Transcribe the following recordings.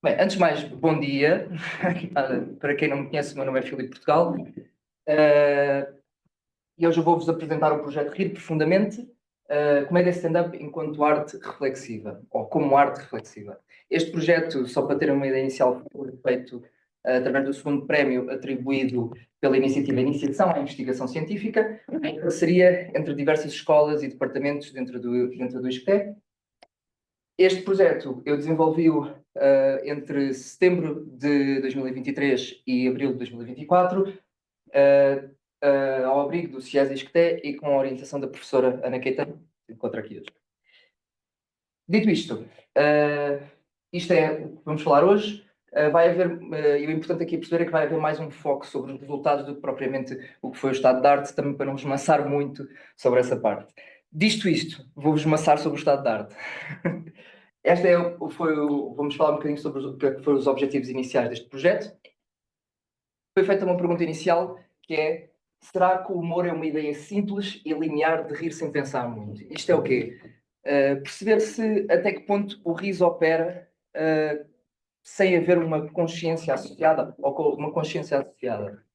Bem, antes de mais, bom dia. Para quem não me conhece, o meu nome é Filipe Portugal. E hoje eu vou-vos apresentar o projeto Rir Profundamente, comédia stand-up enquanto arte reflexiva, ou como arte reflexiva. Este projeto, só para ter uma ideia inicial, foi feito através do segundo prémio atribuído pela iniciativa Iniciação à Investigação Científica, em parceria entre diversas escolas e departamentos dentro do ISCTE. Este projeto eu desenvolvi-o entre setembro de 2023 e abril de 2024, ao abrigo do CIES ISCTE e com a orientação da professora Ana Keita, que se encontra aqui hoje. Dito isto, isto é o que vamos falar hoje. Vai haver, e o importante aqui perceber é que vai haver mais um foco sobre os resultados do que propriamente o que foi o estado de arte, também para não vos maçar muito sobre essa parte. Disto isto, vou-vos maçar sobre o estado de arte. Vamos falar um bocadinho sobre o que foram os objetivos iniciais deste projeto. Foi feita uma pergunta inicial, que é: será que o humor é uma ideia simples e linear de rir sem pensar muito? Isto é o quê? Perceber se até que ponto o riso opera sem haver uma consciência associada, ou com uma consciência associada.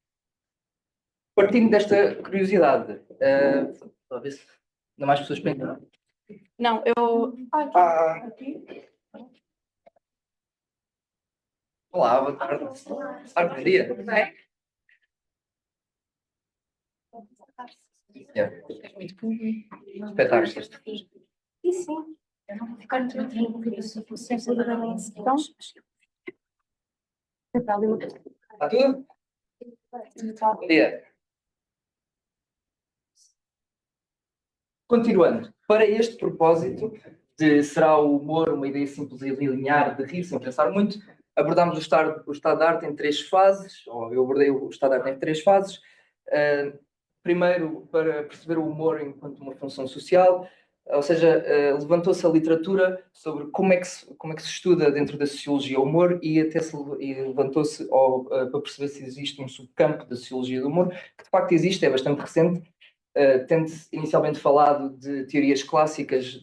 Partindo desta curiosidade, talvez ainda mais pessoas pensam. Não, eu. Aqui. Olá, boa tarde. Bom dia. Espetáculo. E sim, eu não vou ficar muito tranquila se eu fosse seguramente. Então, Está tudo? Bom dia. Continuando, para este propósito de será o humor uma ideia simples e linear de rir sem pensar muito, abordámos o estado de arte em três fases, ou eu abordei o estado de arte em três fases. Primeiro, para perceber o humor enquanto uma função social, ou seja, levantou-se a literatura sobre como é que se estuda dentro da sociologia o humor e levantou-se para perceber se existe um subcampo da sociologia do humor, que de facto existe, é bastante recente. Tendo-se inicialmente falado de teorias clássicas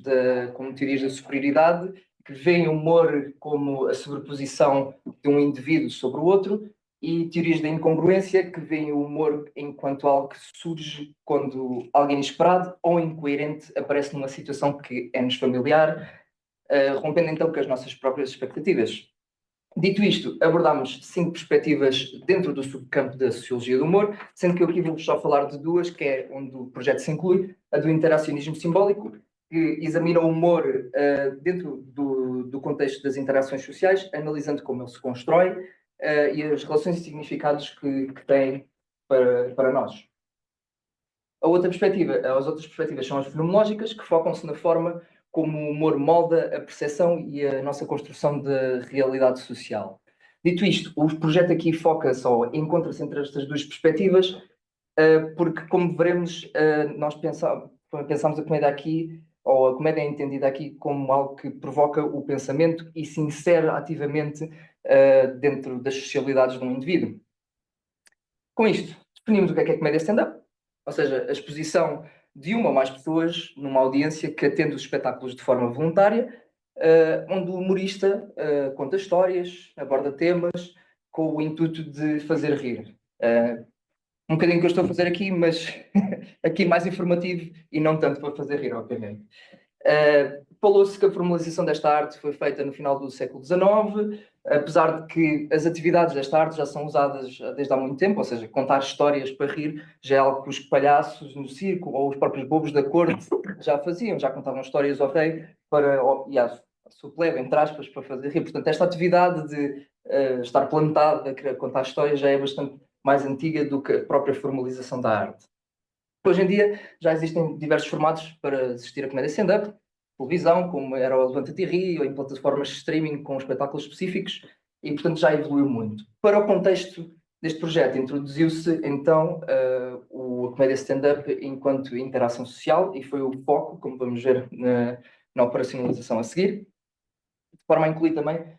como teorias da superioridade, que veem o humor como a sobreposição de um indivíduo sobre o outro, e teorias da incongruência, que veem o humor enquanto algo que surge quando alguém inesperado ou incoerente aparece numa situação que é-nos familiar, rompendo então com as nossas próprias expectativas. Dito isto, abordámos 5 perspectivas dentro do subcampo da sociologia do humor, sendo que eu aqui vou só falar de 2, que é onde o projeto se inclui: a do interacionismo simbólico, que examina o humor dentro do contexto das interações sociais, analisando como ele se constrói e as relações e significados que tem para nós. As outras perspectivas são as fenomenológicas, que focam-se na forma como o humor molda a percepção e a nossa construção da realidade social. Dito isto, o projeto aqui encontra-se entre estas duas perspectivas, porque, como veremos, nós pensamos a comédia aqui, ou a comédia é entendida aqui como algo que provoca o pensamento e se insere ativamente dentro das socialidades de um indivíduo. Com isto, definimos o que é comédia stand-up, ou seja, a exposição de uma ou mais pessoas numa audiência que atende os espetáculos de forma voluntária, onde o humorista conta histórias, aborda temas, com o intuito de fazer rir. Um bocadinho que eu estou a fazer aqui, mas aqui mais informativo e não tanto para fazer rir, obviamente. Falou-se que a formalização desta arte foi feita no final do século XIX, apesar de que as atividades desta arte já são usadas desde há muito tempo, ou seja, contar histórias para rir já é algo que os palhaços no circo ou os próprios bobos da corte já faziam, já contavam histórias ao rei e à sua plebe, entre aspas, para fazer rir. Portanto, esta atividade de estar plantada a querer contar histórias já é bastante mais antiga do que a própria formalização da arte. Hoje em dia já existem diversos formatos para assistir a comédia stand-up, televisão, como era o Levanta-te e Ri, ou em plataformas de streaming com espetáculos específicos, e portanto já evoluiu muito. Para o contexto deste projeto, introduziu-se então a comédia stand-up enquanto interação social, e foi o foco, como vamos ver na operacionalização a seguir, de forma a incluir também que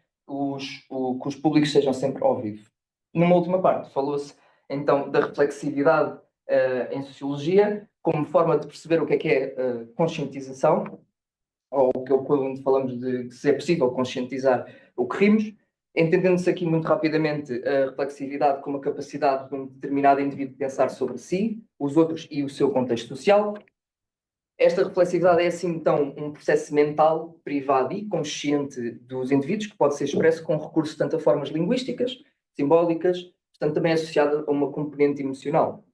os públicos sejam sempre ao vivo. Numa última parte, falou-se então da reflexividade em sociologia, como forma de perceber o que é conscientização, ou quando falamos de se é possível conscientizar o que rimos, Entendendo-se aqui muito rapidamente a reflexividade como a capacidade de um determinado indivíduo pensar sobre si, os outros e o seu contexto social. Esta reflexividade é, assim, então, um processo mental, privado e consciente dos indivíduos, que pode ser expresso com recurso tanto a formas linguísticas, simbólicas, portanto, também associada a uma componente emocional.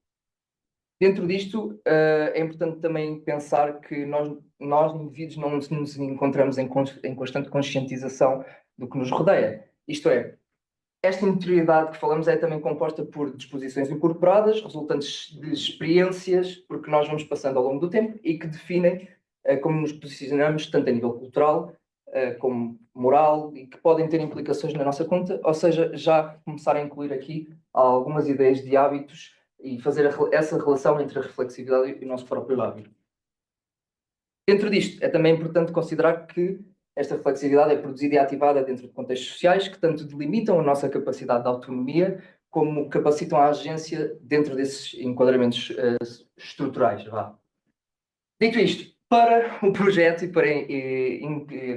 Dentro disto, é importante também pensar que nós indivíduos, não nos encontramos em constante conscientização do que nos rodeia. Isto é, esta interioridade que falamos é também composta por disposições incorporadas, resultantes de experiências, porque nós vamos passando ao longo do tempo e que definem como nos posicionamos, tanto a nível cultural como moral, e que podem ter implicações na nossa conta, ou seja, já começar a incluir aqui algumas ideias de hábitos e fazer essa relação entre a reflexividade e o nosso próprio hábito. Dentro disto, é também importante considerar que esta flexibilidade é produzida e ativada dentro de contextos sociais que tanto delimitam a nossa capacidade de autonomia, como capacitam a agência dentro desses enquadramentos estruturais. Vá. Dito isto, para o projeto e para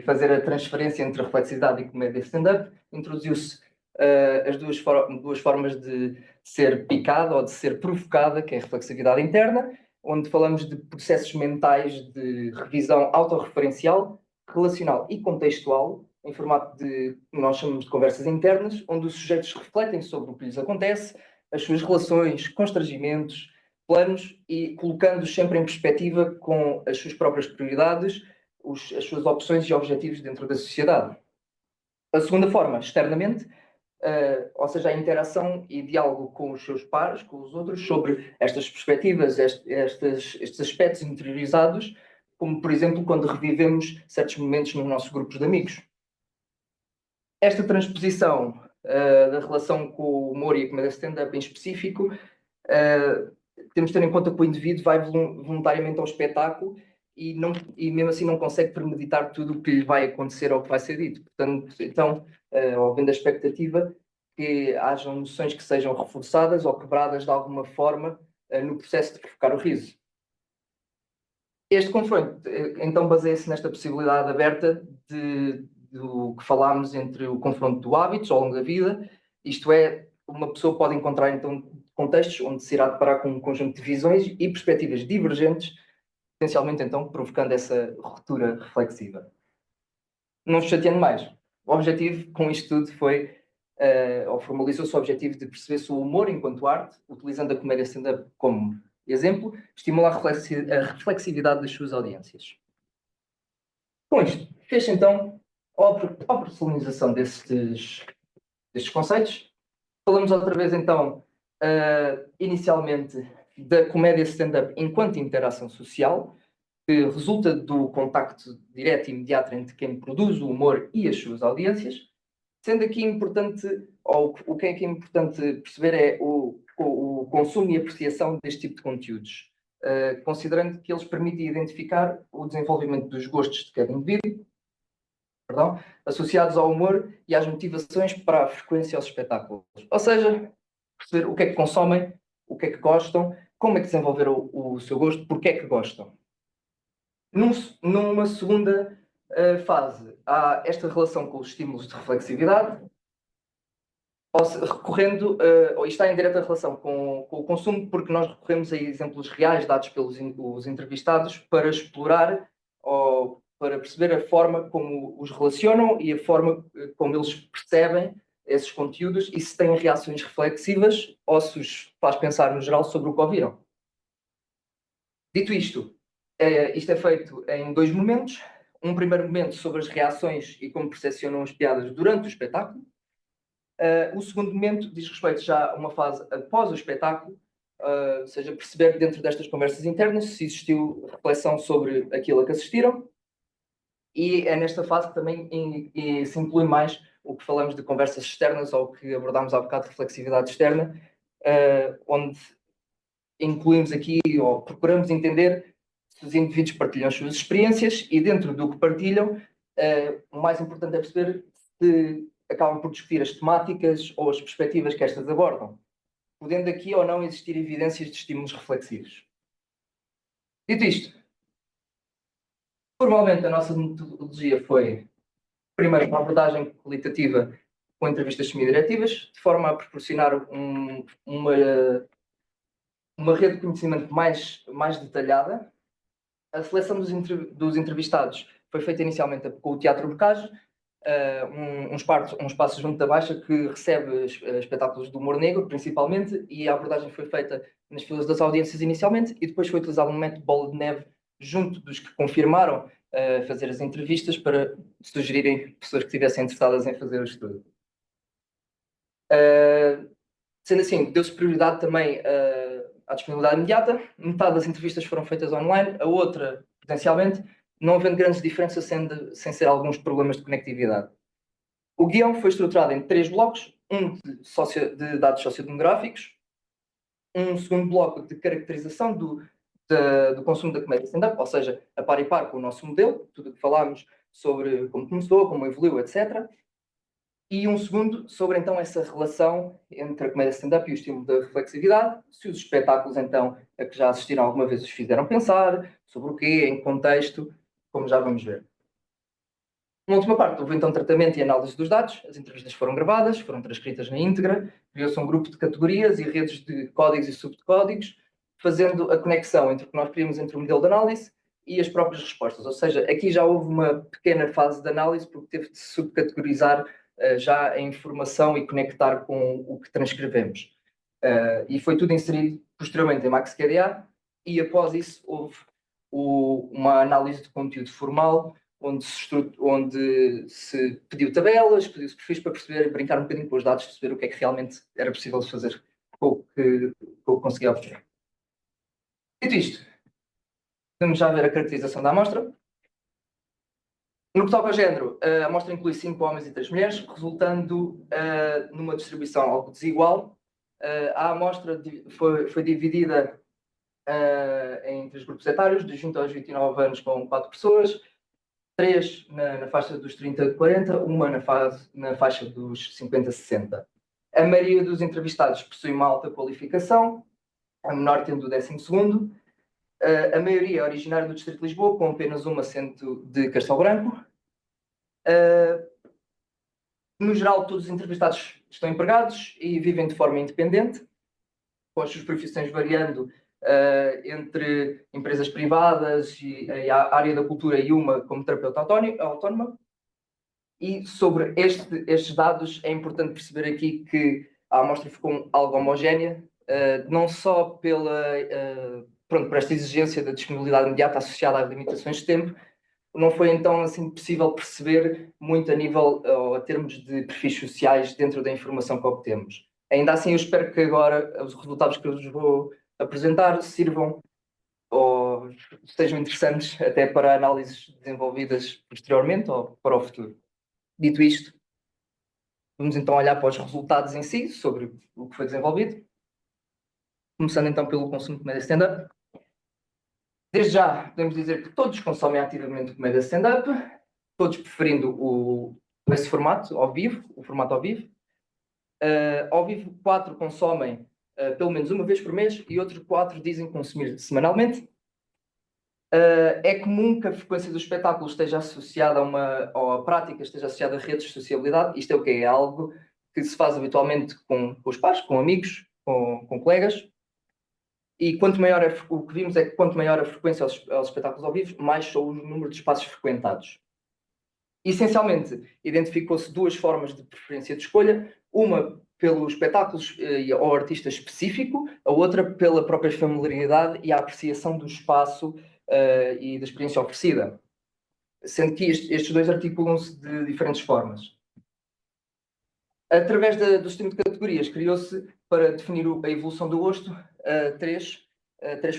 fazer a transferência entre a reflexividade e comédia stand-up, introduziu-se as duas formas de ser picada ou de ser provocada, que é a reflexividade interna, onde falamos de processos mentais de revisão autorreferencial, relacional e contextual, em formato de, nós chamamos de conversas internas, onde os sujeitos refletem sobre o que lhes acontece, as suas relações, constrangimentos, planos e colocando-os sempre em perspectiva com as suas próprias prioridades, as suas opções e objetivos dentro da sociedade. A segunda forma, externamente, ou seja, a interação e diálogo com os seus pares, com os outros, sobre estas perspectivas, estes aspectos interiorizados, como, por exemplo, quando revivemos certos momentos nos nossos grupos de amigos. Esta transposição da relação com o humor e a comédia stand-up em específico, temos de ter em conta que o indivíduo vai voluntariamente ao espetáculo e mesmo assim não consegue premeditar tudo o que lhe vai acontecer ou que vai ser dito. Portanto, então, havendo a expectativa que hajam noções que sejam reforçadas ou quebradas de alguma forma no processo de provocar o riso. Este confronto, então, baseia-se nesta possibilidade aberta do que falámos entre o confronto do hábitos ao longo da vida, isto é, uma pessoa pode encontrar, então, contextos onde se irá deparar com um conjunto de visões e perspectivas divergentes, potencialmente, então, provocando essa ruptura reflexiva. Não vos chateando mais. O objetivo com isto tudo foi, ou formalizou-se o objetivo de perceber se o humor enquanto arte, utilizando a comédia stand-up como exemplo, estimula a reflexividade das suas audiências. Com isto, fez-se então a personalização destes conceitos. Falamos outra vez então, inicialmente, da comédia stand-up enquanto interação social, que resulta do contacto direto e imediato entre quem produz o humor e as suas audiências, sendo aqui importante, ou o que é aqui importante perceber é o consumo e apreciação deste tipo de conteúdos, considerando que eles permitem identificar o desenvolvimento dos gostos de cada indivíduo, associados ao humor e às motivações para a frequência aos espetáculos. Ou seja, perceber o que é que consomem, o que é que gostam, como é que desenvolveram o seu gosto, porque é que gostam. Numa segunda fase, há esta relação com os estímulos de reflexividade, recorrendo, ou está em direta relação com o consumo, porque nós recorremos a exemplos reais dados pelos os entrevistados para explorar ou para perceber a forma como os relacionam e a forma como eles percebem esses conteúdos e se têm reações reflexivas ou se os faz pensar no geral sobre o que ouviram. Dito isto, isto é feito em dois momentos. Um primeiro momento sobre as reações e como percepcionam as piadas durante o espetáculo. O segundo momento diz respeito já a uma fase após o espetáculo, ou seja, perceber dentro destas conversas internas se existiu reflexão sobre aquilo a que assistiram. E é nesta fase que também se inclui mais o que falamos de conversas externas ou que abordámos há bocado de reflexividade externa, onde incluímos aqui ou procuramos entender se os indivíduos partilham as suas experiências e dentro do que partilham, o mais importante é perceber se acabam por discutir as temáticas ou as perspectivas que estas abordam, podendo aqui ou não existir evidências de estímulos reflexivos. Dito isto, formalmente a nossa metodologia foi, primeiro, uma abordagem qualitativa com entrevistas semi-diretivas, de forma a proporcionar uma rede de conhecimento mais detalhada. A seleção dos entrevistados foi feita inicialmente com o Teatro Bocage, um espaço junto da Baixa que recebe espetáculos do humor negro, principalmente, e a abordagem foi feita nas filas das audiências inicialmente, e depois foi utilizado um método de bola de neve junto dos que confirmaram fazer as entrevistas para sugerirem pessoas que estivessem interessadas em fazer o estudo. Sendo assim, deu-se prioridade também à disponibilidade imediata. Metade das entrevistas foram feitas online, a outra presencialmente, não havendo grandes diferenças sem ser alguns problemas de conectividade. O guião foi estruturado em 3 blocos, um de dados sociodemográficos, um segundo bloco de caracterização do consumo da comédia stand-up, ou seja, a par e par com o nosso modelo, tudo o que falámos sobre como começou, como evoluiu, etc. E um segundo sobre, então, essa relação entre a comédia stand-up e o estímulo da reflexividade, se os espetáculos, então, a que já assistiram alguma vez os fizeram pensar, sobre o quê, em que contexto, como já vamos ver. Na última parte, houve então tratamento e análise dos dados, as entrevistas foram gravadas, foram transcritas na íntegra, criou-se um grupo de categorias e redes de códigos e subcódigos, fazendo a conexão entre o que nós queríamos entre o modelo de análise e as próprias respostas. Ou seja, aqui já houve uma pequena fase de análise, porque teve de subcategorizar já a informação e conectar com o que transcrevemos. E foi tudo inserido posteriormente em MaxQDA, e após isso houve uma análise de conteúdo formal, onde se pediu tabelas, pediu-se perfis para perceber, brincar um bocadinho com os dados, perceber o que é que realmente era possível fazer com o que conseguia obter. Dito isto, vamos já ver a caracterização da amostra. No que toca ao género, a amostra inclui 5 homens e 3 mulheres, resultando numa distribuição algo desigual. A amostra foi dividida em 3 grupos etários, de 20 aos 29 anos, com 4 pessoas, 3 na faixa dos 30 a 40, uma na faixa dos 50 a 60. A maioria dos entrevistados possui uma alta qualificação, a menor tendo o 12º. A maioria é originária do Distrito de Lisboa, com apenas um assento de Castelo Branco. No geral, todos os entrevistados estão empregados e vivem de forma independente, com as suas profissões variando entre empresas privadas e a área da cultura e uma como terapeuta autónoma. E sobre estes dados é importante perceber aqui que a amostra ficou algo homogénea, não só por esta exigência da disponibilidade imediata associada às limitações de tempo. Não foi então assim possível perceber muito a nível ou a termos de perfis sociais dentro da informação que obtemos. Ainda assim, eu espero que agora os resultados que eu vos vou apresentar sirvam ou sejam interessantes até para análises desenvolvidas posteriormente ou para o futuro. Dito isto, vamos então olhar para os resultados em si, sobre o que foi desenvolvido. Começando então pelo consumo de comédia stand-up. Desde já, podemos dizer que todos consomem ativamente comédia stand-up, todos preferindo esse formato ao vivo, o formato ao vivo. Ao vivo, 4 consomem pelo menos uma vez por mês e outros 4 dizem consumir semanalmente. É comum que a frequência do espetáculo esteja associada ou a prática esteja associada a redes de sociabilidade. Isto é o que é algo que se faz habitualmente com os pares, com amigos, com colegas. E quanto maior o que vimos é que quanto maior a frequência aos espetáculos ao vivo, mais são o número de espaços frequentados. Essencialmente, identificou-se 2 formas de preferência de escolha, uma pelos espetáculos ou artista específico, a outra pela própria familiaridade e a apreciação do espaço e da experiência oferecida. Sendo que estes 2 articulam-se de diferentes formas. Através do sistema de categorias, criou-se, para definir a evolução do gosto, 3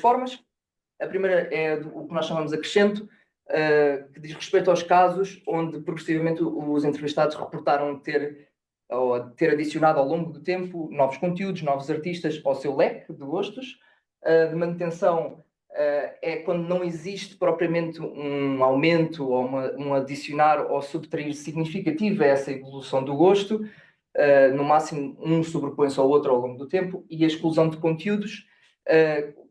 formas. A primeira é o que nós chamamos de acrescento, que diz respeito aos casos onde progressivamente os entrevistados reportaram ter adicionado ao longo do tempo novos conteúdos, novos artistas ao seu leque de gostos. De manutenção é quando não existe propriamente um aumento ou um adicionar ou subtrair significativo a essa evolução do gosto. No máximo, um sobrepõe-se ao outro ao longo do tempo, e a exclusão de conteúdos,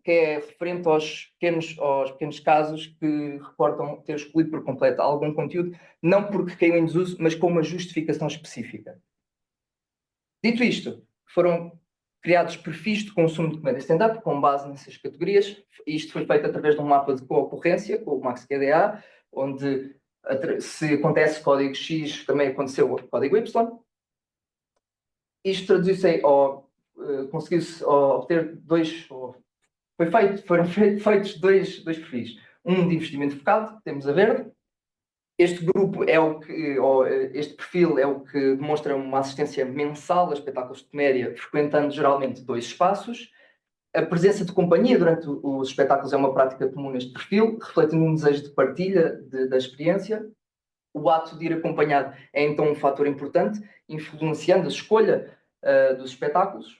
que é referente aos pequenos casos que reportam ter excluído por completo algum conteúdo, não porque caiu em desuso, mas com uma justificação específica. Dito isto, foram criados perfis de consumo de comédia stand-up com base nessas categorias. Isto foi feito através de um mapa de concorrência, com o MaxQDA, onde se acontece código X, também aconteceu o código Y. Isto traduziu-se conseguiu-se obter foram feitos dois perfis. Um de investimento focado, que temos a verde. Este grupo é este perfil é o que demonstra uma assistência mensal a espetáculos de comédia, frequentando geralmente 2 espaços. A presença de companhia durante os espetáculos é uma prática comum neste perfil, refletindo um desejo de partilha da experiência. O ato de ir acompanhado é então um fator importante, influenciando a escolha dos espetáculos.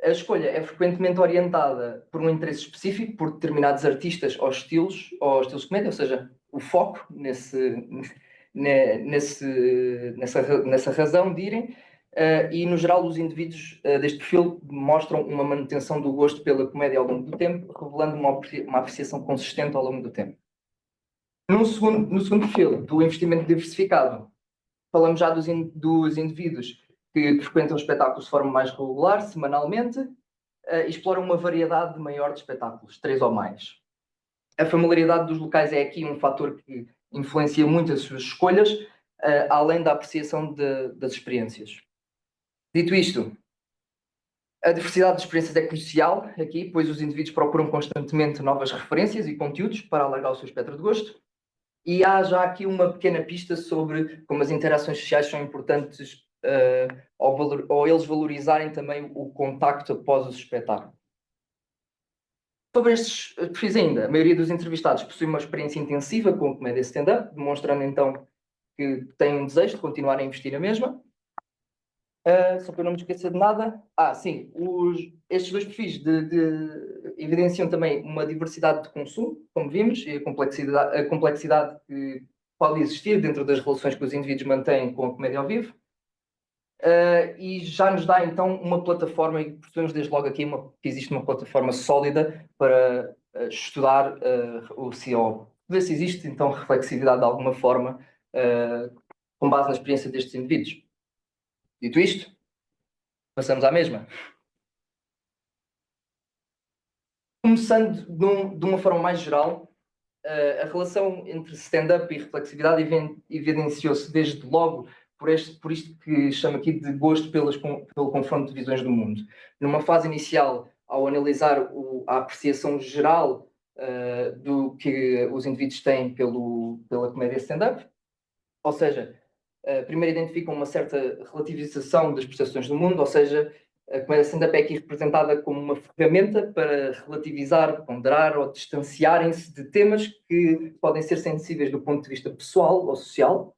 A escolha é frequentemente orientada por um interesse específico, por determinados artistas ou estilos de comédia, ou seja, o foco nessa razão de irem, e no geral os indivíduos deste perfil mostram uma manutenção do gosto pela comédia ao longo do tempo, revelando uma apreciação consistente ao longo do tempo. No segundo perfil, do investimento diversificado, falamos já dos indivíduos que frequentam espetáculos de forma mais regular, semanalmente, e exploram uma variedade maior de espetáculos, 3 ou mais. A familiaridade dos locais é aqui um fator que influencia muito as suas escolhas, além da apreciação das experiências. Dito isto, a diversidade de experiências é crucial aqui, pois os indivíduos procuram constantemente novas referências e conteúdos para alargar o seu espectro de gosto. E há já aqui uma pequena pista sobre como as interações sociais são importantes ou eles valorizarem também o contacto após o espetáculo. Sobre estes perfis ainda, a maioria dos entrevistados possui uma experiência intensiva com a comédia stand-up, demonstrando então que têm um desejo de continuar a investir na mesma. Só para eu não me esquecer de nada. Sim, estes 2 perfis evidenciam também uma diversidade de consumo, como vimos, e a complexidade que pode existir dentro das relações que os indivíduos mantêm com a comédia ao vivo. E já nos dá então uma plataforma, e percebemos desde logo aqui que existe uma plataforma sólida para estudar o CEO. Ver se existe então reflexividade de alguma forma com base na experiência destes indivíduos. Dito isto, passamos à mesma. Começando de uma forma mais geral, a relação entre stand-up e reflexividade evidenciou-se desde logo por isto que chamo aqui de gosto pelo confronto de visões do mundo. Numa fase inicial, ao analisar a apreciação geral do que os indivíduos têm pela comédia stand-up, ou seja, primeiro identificam uma certa relativização das percepções do mundo, ou seja, a comédia stand-up é aqui representada como uma ferramenta para relativizar, ponderar ou distanciarem-se de temas que podem ser sensíveis do ponto de vista pessoal ou social.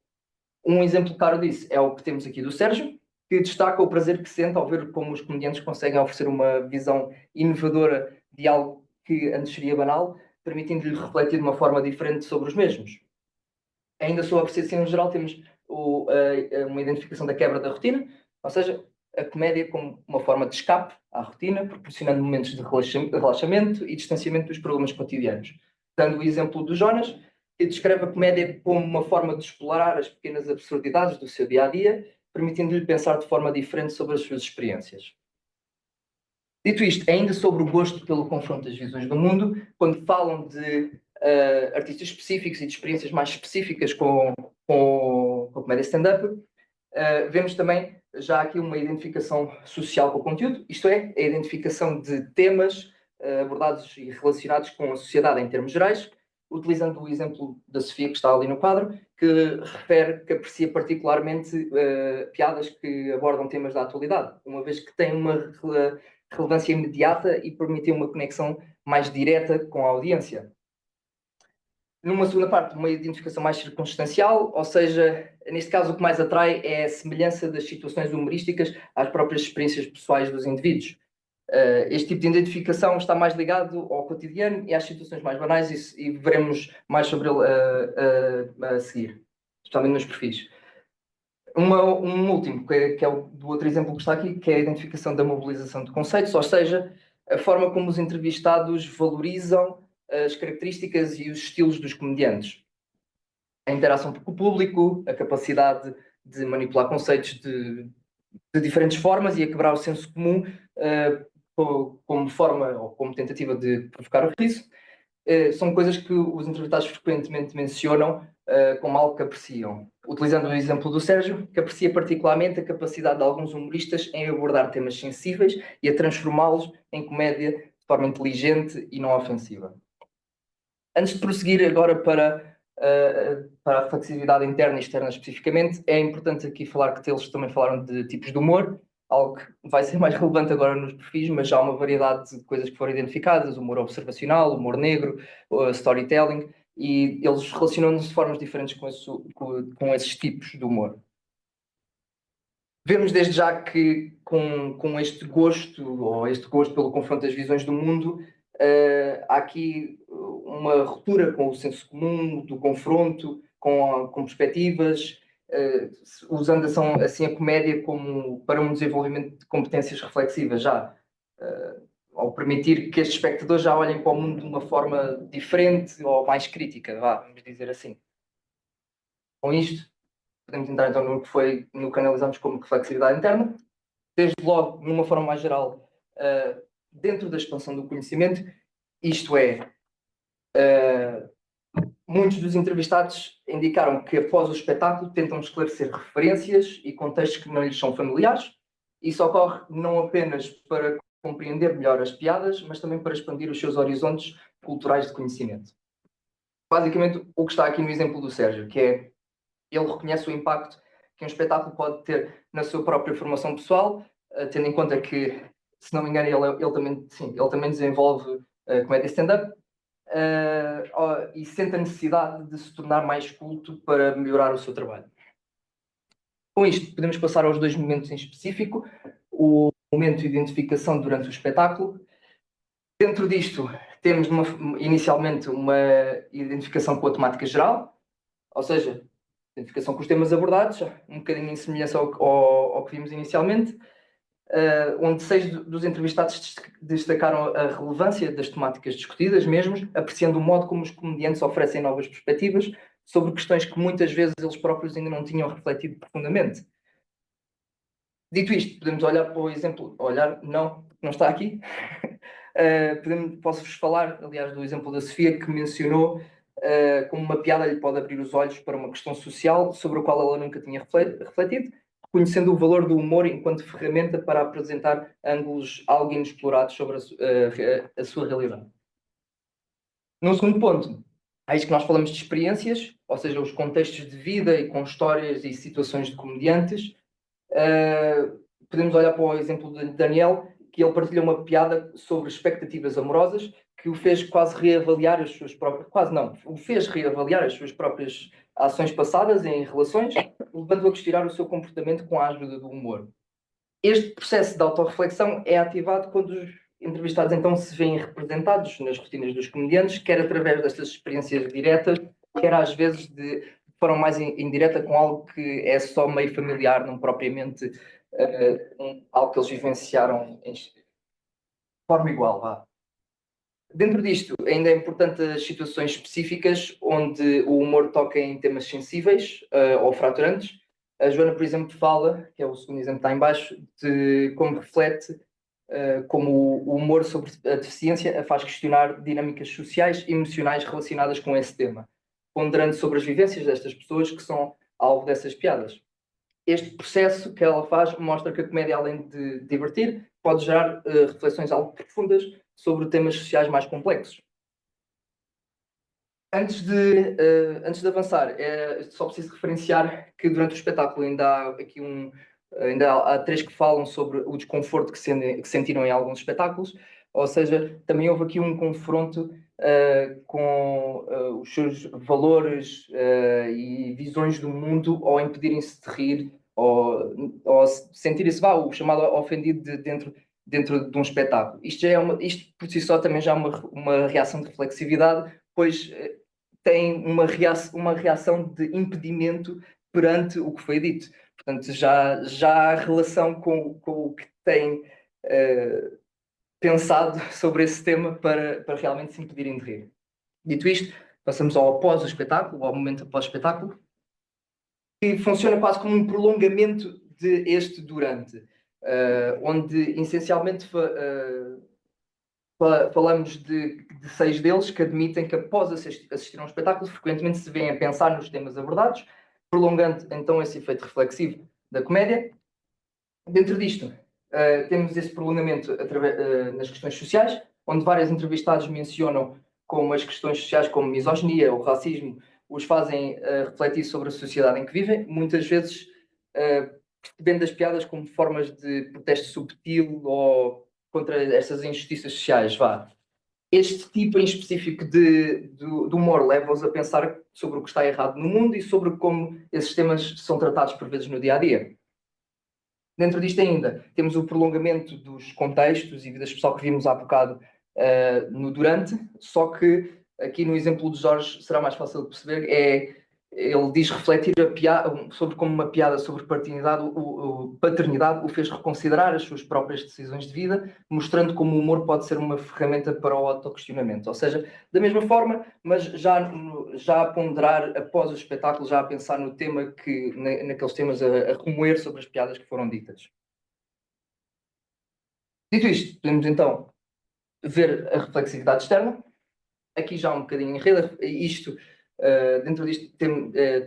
Um exemplo claro disso é o que temos aqui do Sérgio, que destaca o prazer que sente ao ver como os comediantes conseguem oferecer uma visão inovadora de algo que antes seria banal, permitindo-lhe refletir de uma forma diferente sobre os mesmos. Ainda sobre a apreciação em geral, temos uma identificação da quebra da rotina, ou seja, a comédia como uma forma de escape à rotina, proporcionando momentos de relaxamento e distanciamento dos problemas cotidianos. Dando o exemplo do Jonas, que descreve a comédia como uma forma de explorar as pequenas absurdidades do seu dia-a-dia, permitindo-lhe pensar de forma diferente sobre as suas experiências. Dito isto, ainda sobre o gosto pelo confronto das visões do mundo, quando falam de artistas específicos e de experiências mais específicas com a comédia stand-up, vemos também já aqui uma identificação social com o conteúdo, isto é, a identificação de temas abordados e relacionados com a sociedade em termos gerais, utilizando o exemplo da Sofia, que está ali no quadro, que refere que aprecia particularmente piadas que abordam temas da atualidade, uma vez que têm uma relevância imediata e permitem uma conexão mais direta com a audiência. Numa segunda parte, uma identificação mais circunstancial, ou seja, neste caso o que mais atrai é a semelhança das situações humorísticas às próprias experiências pessoais dos indivíduos. Este tipo de identificação está mais ligado ao cotidiano e às situações mais banais e veremos mais sobre ele a seguir, especialmente nos perfis. Um último, que é o do outro exemplo que está aqui, que é a identificação da mobilização de conceitos, ou seja, a forma como os entrevistados valorizam as características e os estilos dos comediantes. A interação com o público, a capacidade de manipular conceitos de diferentes formas e a quebrar o senso comum como forma ou como tentativa de provocar o riso. São coisas que os entrevistados frequentemente mencionam como algo que apreciam. Utilizando o exemplo do Sérgio, que aprecia particularmente a capacidade de alguns humoristas em abordar temas sensíveis e a transformá-los em comédia de forma inteligente e não ofensiva. Antes de prosseguir agora para a flexibilidade interna e externa especificamente, é importante aqui falar que eles também falaram de tipos de humor, algo que vai ser mais relevante agora nos perfis, mas já há uma variedade de coisas que foram identificadas: humor observacional, humor negro, storytelling, e eles relacionam-se de formas diferentes com esses tipos de humor. Vemos desde já que com este gosto pelo confronto das visões do mundo, há aqui uma ruptura com o senso comum, do confronto, com perspectivas, usando assim a comédia como para um desenvolvimento de competências reflexivas já, ao permitir que estes espectadores já olhem para o mundo de uma forma diferente ou mais crítica, vamos dizer assim. Com isto, podemos entrar então no que analisamos como reflexividade interna. Desde logo, numa forma mais geral, dentro da expansão do conhecimento, isto é, muitos dos entrevistados indicaram que após o espetáculo tentam esclarecer referências e contextos que não lhes são familiares. Isso ocorre não apenas para compreender melhor as piadas, mas também para expandir os seus horizontes culturais de conhecimento. Basicamente, o que está aqui no exemplo do Sérgio, que é, ele reconhece o impacto que um espetáculo pode ter na sua própria formação pessoal, tendo em conta que, se não me engano, ele também desenvolve comédia stand-up, e sente a necessidade de se tornar mais culto para melhorar o seu trabalho. Com isto, podemos passar aos dois momentos em específico: o momento de identificação durante o espetáculo. Dentro disto, temos inicialmente uma identificação com a temática geral, ou seja, identificação com os temas abordados, um bocadinho em semelhança ao que vimos inicialmente, onde 6 dos entrevistados destacaram a relevância das temáticas discutidas mesmo, apreciando o modo como os comediantes oferecem novas perspectivas sobre questões que muitas vezes eles próprios ainda não tinham refletido profundamente. Dito isto, podemos olhar para o exemplo, não está aqui. Posso-vos falar, aliás, do exemplo da Sofia, que mencionou como uma piada lhe pode abrir os olhos para uma questão social sobre a qual ela nunca tinha refletido, reconhecendo o valor do humor enquanto ferramenta para apresentar ângulos algo inexplorados sobre a sua realidade. No segundo ponto, é isto que nós falamos de experiências, ou seja, os contextos de vida e com histórias e situações de comediantes. Podemos olhar para o exemplo de Daniel, que ele partilhou uma piada sobre expectativas amorosas que o fez quase reavaliar as suas próprias... Quase não, o fez reavaliar as suas próprias ações passadas em relações, levando a questionar o seu comportamento com a ajuda do humor. Este processo de autorreflexão é ativado quando os entrevistados então se veem representados nas rotinas dos comediantes, quer através destas experiências diretas, quer às vezes de forma mais indireta, com algo que é só meio familiar, não propriamente algo que eles vivenciaram de forma igual. Dentro disto, ainda é importante as situações específicas onde o humor toca em temas sensíveis ou fraturantes. A Joana, por exemplo, fala, que é o segundo exemplo que está em baixo, de como reflete como o humor sobre a deficiência a faz questionar dinâmicas sociais e emocionais relacionadas com esse tema, ponderando sobre as vivências destas pessoas que são alvo dessas piadas. Este processo que ela faz mostra que a comédia, além de divertir, pode gerar reflexões algo profundas sobre temas sociais mais complexos. Antes de avançar, só preciso referenciar que durante o espetáculo ainda há 3 que falam sobre o desconforto que sentiram em alguns espetáculos, ou seja, também houve aqui um confronto com os seus valores e visões do mundo ao impedirem-se de rir ou sentirem-se o chamado ofendido dentro de um espetáculo. Isto por si só também já é uma reação de reflexividade, pois tem uma reação de impedimento perante o que foi dito. Portanto, já há relação com o que tem pensado sobre esse tema para realmente se impedirem de rir. Dito isto, passamos ao momento após o espetáculo, que funciona quase como um prolongamento de este durante, onde essencialmente falamos de 6 deles que admitem que após assistir a um espetáculo frequentemente se vêem a pensar nos temas abordados, prolongando então esse efeito reflexivo da comédia. Dentro disto, temos esse prolongamento nas questões sociais, onde vários entrevistados mencionam como as questões sociais como misoginia ou racismo os fazem refletir sobre a sociedade em que vivem, muitas vezes percebendo as piadas como formas de protesto subtil ou contra essas injustiças sociais. Este tipo em específico de humor leva-os a pensar sobre o que está errado no mundo e sobre como esses temas são tratados por vezes no dia-a-dia. Dentro disto ainda, temos o prolongamento dos contextos e vidas pessoal que vimos há bocado no durante, só que aqui no exemplo de Jorge será mais fácil de perceber, ele diz refletir sobre como uma piada sobre paternidade o fez reconsiderar as suas próprias decisões de vida, mostrando como o humor pode ser uma ferramenta para o autoquestionamento. Ou seja, da mesma forma, mas já a ponderar após o espetáculo, já a pensar no tema naqueles temas, a remoer sobre as piadas que foram ditas. Dito isto, podemos então ver a reflexividade externa. Aqui já um bocadinho em rede, dentro disto,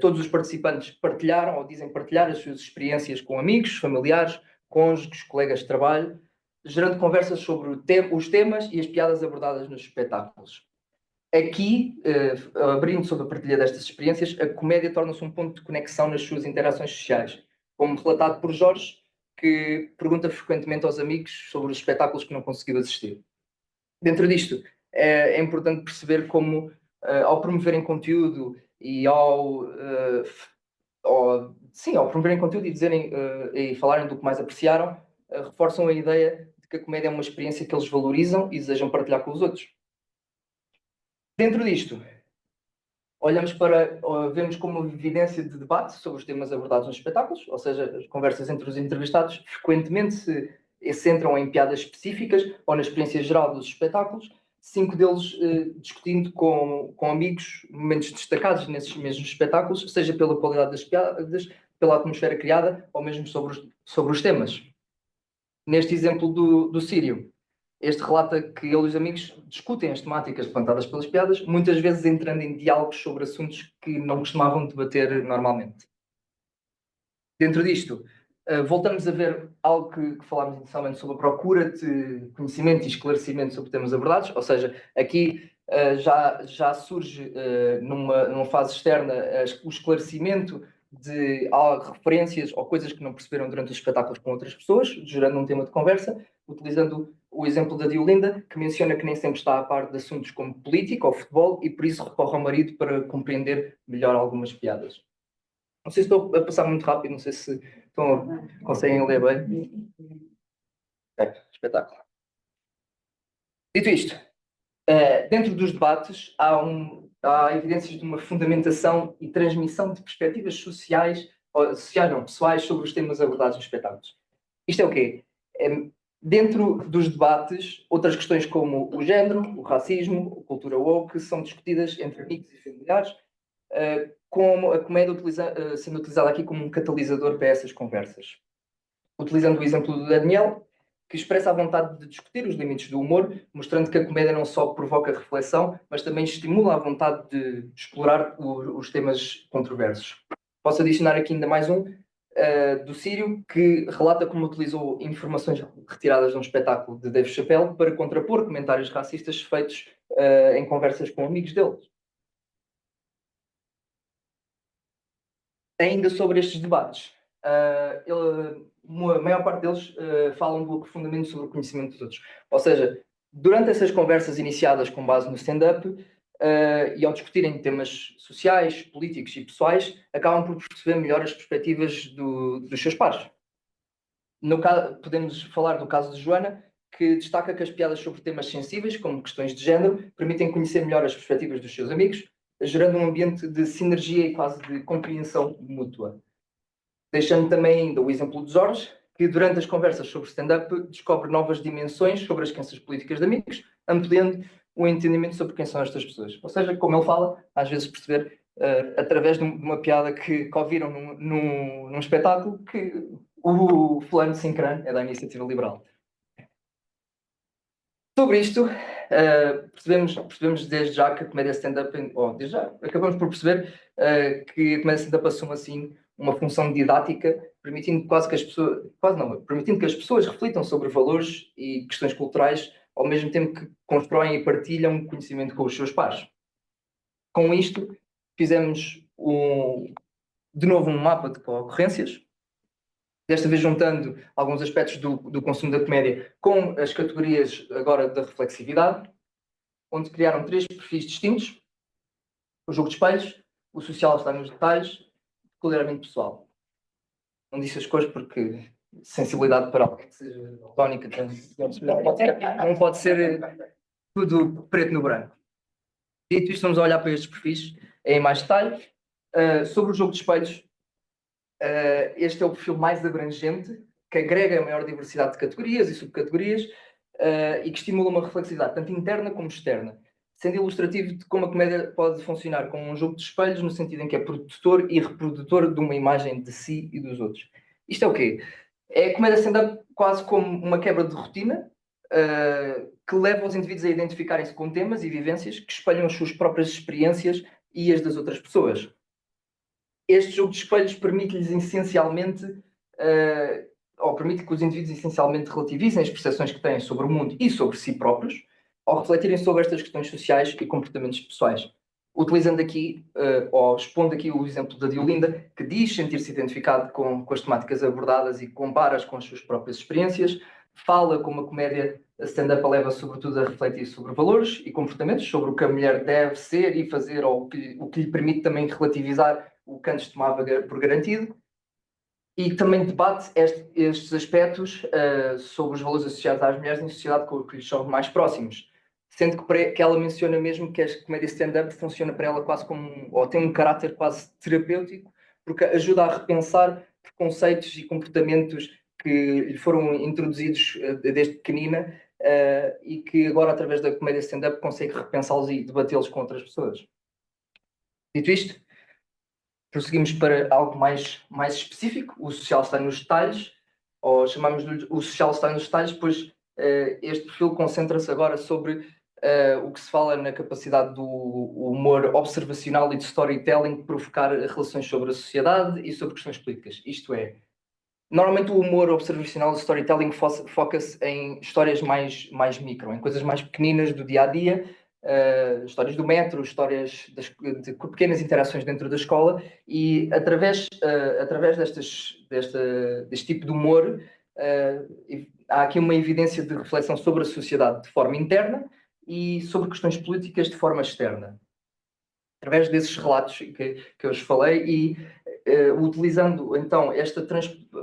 todos os participantes partilharam ou dizem partilhar as suas experiências com amigos, familiares, cônjuges, colegas de trabalho, gerando conversas sobre os temas e as piadas abordadas nos espetáculos. Aqui, abrindo sobre a partilha destas experiências, a comédia torna-se um ponto de conexão nas suas interações sociais, como relatado por Jorge, que pergunta frequentemente aos amigos sobre os espetáculos que não conseguiu assistir. Dentro disto, é importante perceber como, ao promoverem conteúdo e ao promoverem conteúdo e dizerem e falarem do que mais apreciaram, reforçam a ideia de que a comédia é uma experiência que eles valorizam e desejam partilhar com os outros. Dentro disto, vemos como uma evidência de debate sobre os temas abordados nos espetáculos, ou seja, as conversas entre os entrevistados frequentemente se centram em piadas específicas ou na experiência geral dos espetáculos, 5 deles discutindo com amigos momentos destacados nesses mesmos espetáculos, seja pela qualidade das piadas, pela atmosfera criada ou mesmo sobre os temas. Neste exemplo do Sírio, este relata que ele e os amigos discutem as temáticas levantadas pelas piadas, muitas vezes entrando em diálogos sobre assuntos que não costumavam debater normalmente. Dentro disto, voltamos a ver algo que falámos inicialmente sobre a procura de conhecimento e esclarecimento sobre temas abordados, ou seja, aqui já surge numa fase externa o esclarecimento de referências ou coisas que não perceberam durante os espetáculos com outras pessoas, gerando um tema de conversa, utilizando o exemplo da Diolinda, que menciona que nem sempre está a par de assuntos como política ou futebol e por isso recorre ao marido para compreender melhor algumas piadas. Não sei se estou a passar muito rápido, não sei se conseguem ler bem. Espetáculo. Dito isto, dentro dos debates há evidências de uma fundamentação e transmissão de perspectivas pessoais sobre os temas abordados nos espetáculos. Isto é o quê? Dentro dos debates, outras questões como o género, o racismo, a cultura woke, são discutidas entre amigos e familiares, com a comédia sendo utilizada aqui como um catalisador para essas conversas. Utilizando o exemplo do Daniel, que expressa a vontade de discutir os limites do humor, mostrando que a comédia não só provoca reflexão, mas também estimula a vontade de explorar os temas controversos. Posso adicionar aqui ainda mais um, do Sírio, que relata como utilizou informações retiradas de um espetáculo de Dave Chappelle para contrapor comentários racistas feitos em conversas com amigos dele. Ainda sobre estes debates, a maior parte deles falam do aprofundamento sobre o conhecimento dos outros. Ou seja, durante essas conversas iniciadas com base no stand-up e ao discutirem temas sociais, políticos e pessoais, acabam por perceber melhor as perspectivas dos seus pares. Podemos falar do caso de Joana, que destaca que as piadas sobre temas sensíveis, como questões de género, permitem conhecer melhor as perspectivas dos seus amigos, gerando um ambiente de sinergia e quase de compreensão mútua. Deixando também ainda o exemplo de Jorge, que durante as conversas sobre stand-up descobre novas dimensões sobre as crenças políticas de amigos, ampliando o entendimento sobre quem são estas pessoas. Ou seja, como ele fala, às vezes perceber, através de uma piada que ouviram num espetáculo, que O fulano sem crânio é da Iniciativa Liberal. Sobre isto, percebemos desde já que a comédia stand-up, desde já, acabamos por perceber que a comédia stand-up assume assim uma função didática, permitindo permitindo que as pessoas reflitam sobre valores e questões culturais, ao mesmo tempo que constroem e partilham conhecimento com os seus pares. Com isto, fizemos de novo um mapa de ocorrências, desta vez juntando alguns aspectos do consumo da comédia com as categorias agora da reflexividade, onde criaram 3 perfis distintos: o jogo de espelhos, o social está nos detalhes, peculiarmente pessoal. Não disse as cores porque sensibilidade para algo que seja tónica, não pode ser tudo preto no branco. Dito isto, vamos olhar para estes perfis em mais detalhe. Sobre o jogo de espelhos, este é o perfil mais abrangente, que agrega a maior diversidade de categorias e subcategorias e que estimula uma reflexividade tanto interna como externa, sendo ilustrativo de como a comédia pode funcionar como um jogo de espelhos, no sentido em que é produtor e reprodutor de uma imagem de si e dos outros. Isto é o quê? É a comédia stand-up quase como uma quebra de rotina, que leva os indivíduos a identificarem-se com temas e vivências que espelham as suas próprias experiências e as das outras pessoas. Este jogo de espelhos permite-lhes essencialmente, ou permite que os indivíduos essencialmente relativizem as percepções que têm sobre o mundo e sobre si próprios, ao refletirem sobre estas questões sociais e comportamentos pessoais. Utilizando aqui, ou expondo aqui o exemplo da Diolinda, que diz sentir-se identificado com as temáticas abordadas e compara-as com as suas próprias experiências, fala como a comédia stand-up leva sobretudo a refletir sobre valores e comportamentos, sobre o que a mulher deve ser e fazer, ou o que lhe permite também relativizar o que antes tomava por garantido, e também debate estes aspectos sobre os valores associados às mulheres em sociedade com os que lhes são mais próximos, sendo que ela menciona mesmo que a comédia stand-up funciona para ela quase como, ou tem um caráter quase terapêutico, porque ajuda a repensar conceitos e comportamentos que lhe foram introduzidos desde pequenina e que agora, através da comédia stand-up, consegue repensá-los e debatê-los com outras pessoas. Dito isto, prosseguimos para algo mais específico. O social está nos detalhes, ou chamamos-lhe o social está nos detalhes, pois este perfil concentra-se agora sobre o que se fala na capacidade do humor observacional e de storytelling de provocar relações sobre a sociedade e sobre questões políticas. Isto é, normalmente o humor observacional e storytelling foca-se em histórias mais micro, em coisas mais pequeninas do dia-a-dia, histórias do metro, histórias de pequenas interações dentro da escola, e através deste tipo de humor há aqui uma evidência de reflexão sobre a sociedade de forma interna e sobre questões políticas de forma externa. Através desses relatos que eu vos falei e utilizando então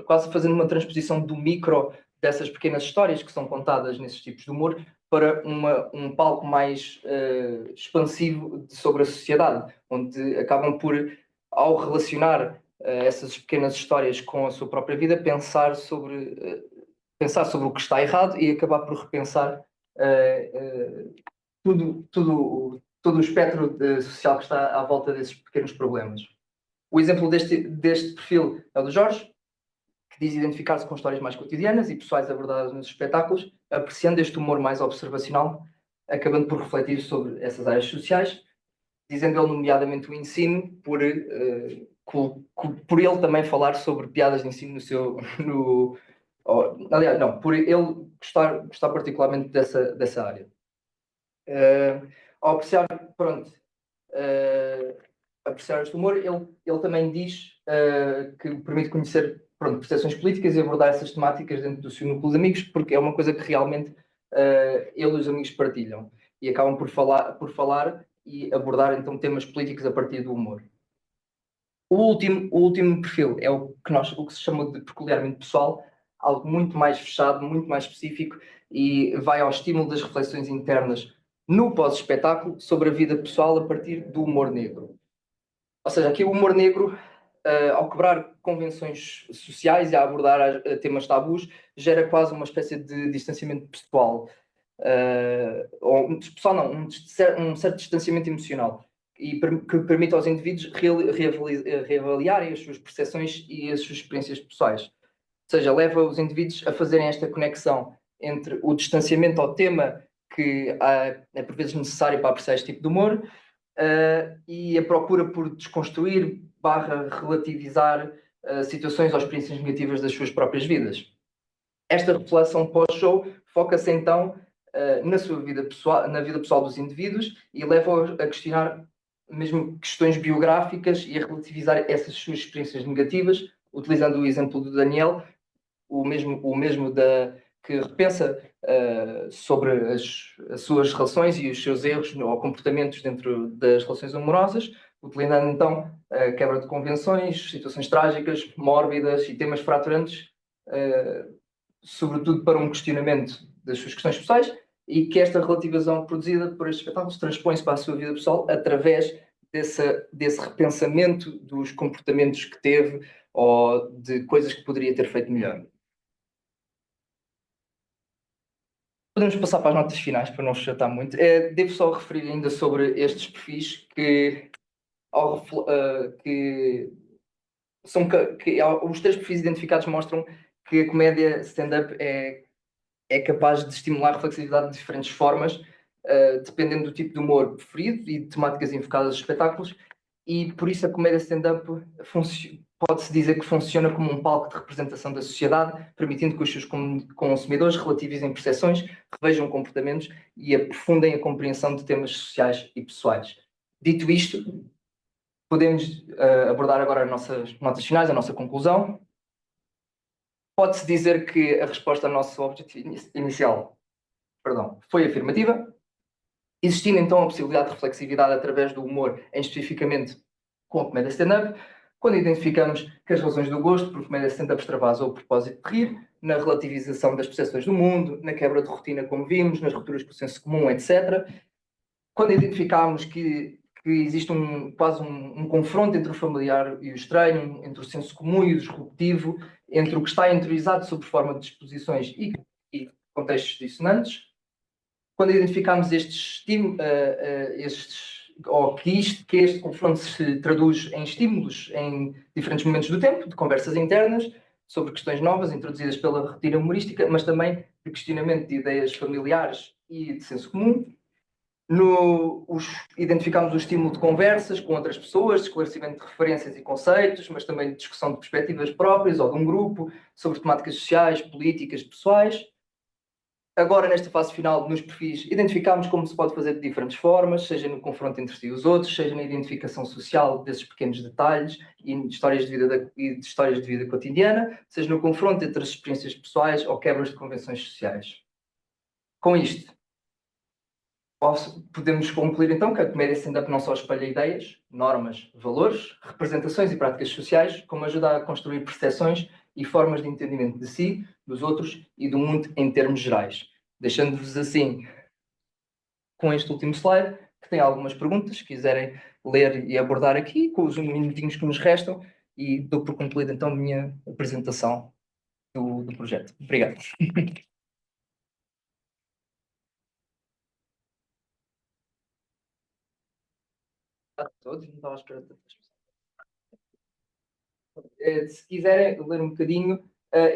quase fazendo uma transposição do micro dessas pequenas histórias que são contadas nesses tipos de humor para um palco mais expansivo sobre a sociedade, onde acabam por, ao relacionar essas pequenas histórias com a sua própria vida, pensar sobre o que está errado e acabar por repensar todo o espectro social que está à volta desses pequenos problemas. O exemplo deste perfil é o do Jorge, que diz identificar-se com histórias mais cotidianas e pessoais abordadas nos espetáculos, apreciando este humor mais observacional, acabando por refletir sobre essas áreas sociais, dizendo ele nomeadamente o ensino, por ele também falar sobre piadas de ensino por ele gostar particularmente dessa área. Ao apreciar, apreciar este humor, ele também diz que permite conhecer percepções políticas e abordar essas temáticas dentro do seu núcleo de amigos, porque é uma coisa que realmente ele e os amigos partilham e acabam por falar e abordar então temas políticos a partir do humor. O último perfil é o que se chama de peculiarmente pessoal, algo muito mais fechado, muito mais específico e vai ao estímulo das reflexões internas no pós-espetáculo sobre a vida pessoal a partir do humor negro. Ou seja, aqui o humor negro, ao quebrar convenções sociais e a abordar temas tabus, gera quase uma espécie de distanciamento pessoal. Um certo distanciamento emocional e que permite aos indivíduos reavaliarem as suas percepções e as suas experiências pessoais. seja, leva os indivíduos a fazerem esta conexão entre o distanciamento ao tema, que é por vezes necessário para apreciar este tipo de humor, e a procura por desconstruir / relativizar situações ou experiências negativas das suas próprias vidas. Esta reflexão pós-show foca-se então na sua vida pessoal, na vida pessoal dos indivíduos, e leva a questionar mesmo questões biográficas e a relativizar essas suas experiências negativas, utilizando o exemplo do Daniel, o mesmo que repensa sobre as suas relações e os seus erros ou comportamentos dentro das relações amorosas, utilizando então a quebra de convenções, situações trágicas, mórbidas e temas fraturantes, sobretudo para um questionamento das suas questões pessoais, e que esta relativização produzida por estes espetáculos transpõe-se para a sua vida pessoal através desse repensamento dos comportamentos que teve ou de coisas que poderia ter feito melhor. Podemos passar para as notas finais para não chatar muito. Devo só referir ainda sobre estes perfis que os 3 perfis identificados mostram que a comédia stand-up é capaz de estimular a reflexividade de diferentes formas, dependendo do tipo de humor preferido e de temáticas enfocadas aos espetáculos, e por isso a comédia stand-up pode-se dizer que funciona como um palco de representação da sociedade, permitindo que os seus consumidores relativizem percepções, revejam comportamentos e aprofundem a compreensão de temas sociais e pessoais. Dito isto, podemos abordar agora as nossas notas finais, a nossa conclusão. Pode-se dizer que a resposta ao nosso objetivo inicial, foi afirmativa, existindo então a possibilidade de reflexividade através do humor, especificamente com a comédia stand-up, quando identificamos que as razões do gosto por comédia stand-up extravasa o propósito de rir, na relativização das percepções do mundo, na quebra de rotina, como vimos, nas rupturas com o senso comum, etc. Quando identificamos que existe quase um confronto entre o familiar e o estranho, entre o senso comum e o disruptivo, entre o que está interiorizado sob forma de disposições e contextos dissonantes. Quando identificamos que este confronto se traduz em estímulos em diferentes momentos do tempo, de conversas internas sobre questões novas introduzidas pela rotina humorística, mas também de questionamento de ideias familiares e de senso comum. Identificamos o estímulo de conversas com outras pessoas, de esclarecimento de referências e conceitos, mas também de discussão de perspectivas próprias ou de um grupo, sobre temáticas sociais, políticas, pessoais. Agora, nesta fase final, nos perfis, identificamos como se pode fazer de diferentes formas, seja no confronto entre si e os outros, seja na identificação social desses pequenos detalhes e de histórias de vida cotidiana, seja no confronto entre as experiências pessoais ou quebras de convenções sociais. Com isto, podemos concluir então que a comédia stand-up não só espalha ideias, normas, valores, representações e práticas sociais, como ajuda a construir percepções e formas de entendimento de si, dos outros e do mundo em termos gerais. Deixando-vos assim com este último slide, que tem algumas perguntas, se quiserem ler e abordar aqui, com os minutinhos que nos restam, e dou por concluída então a minha apresentação do projeto. Obrigado. A todos, não estava à espera de tantas pessoas. Se quiserem ler um bocadinho,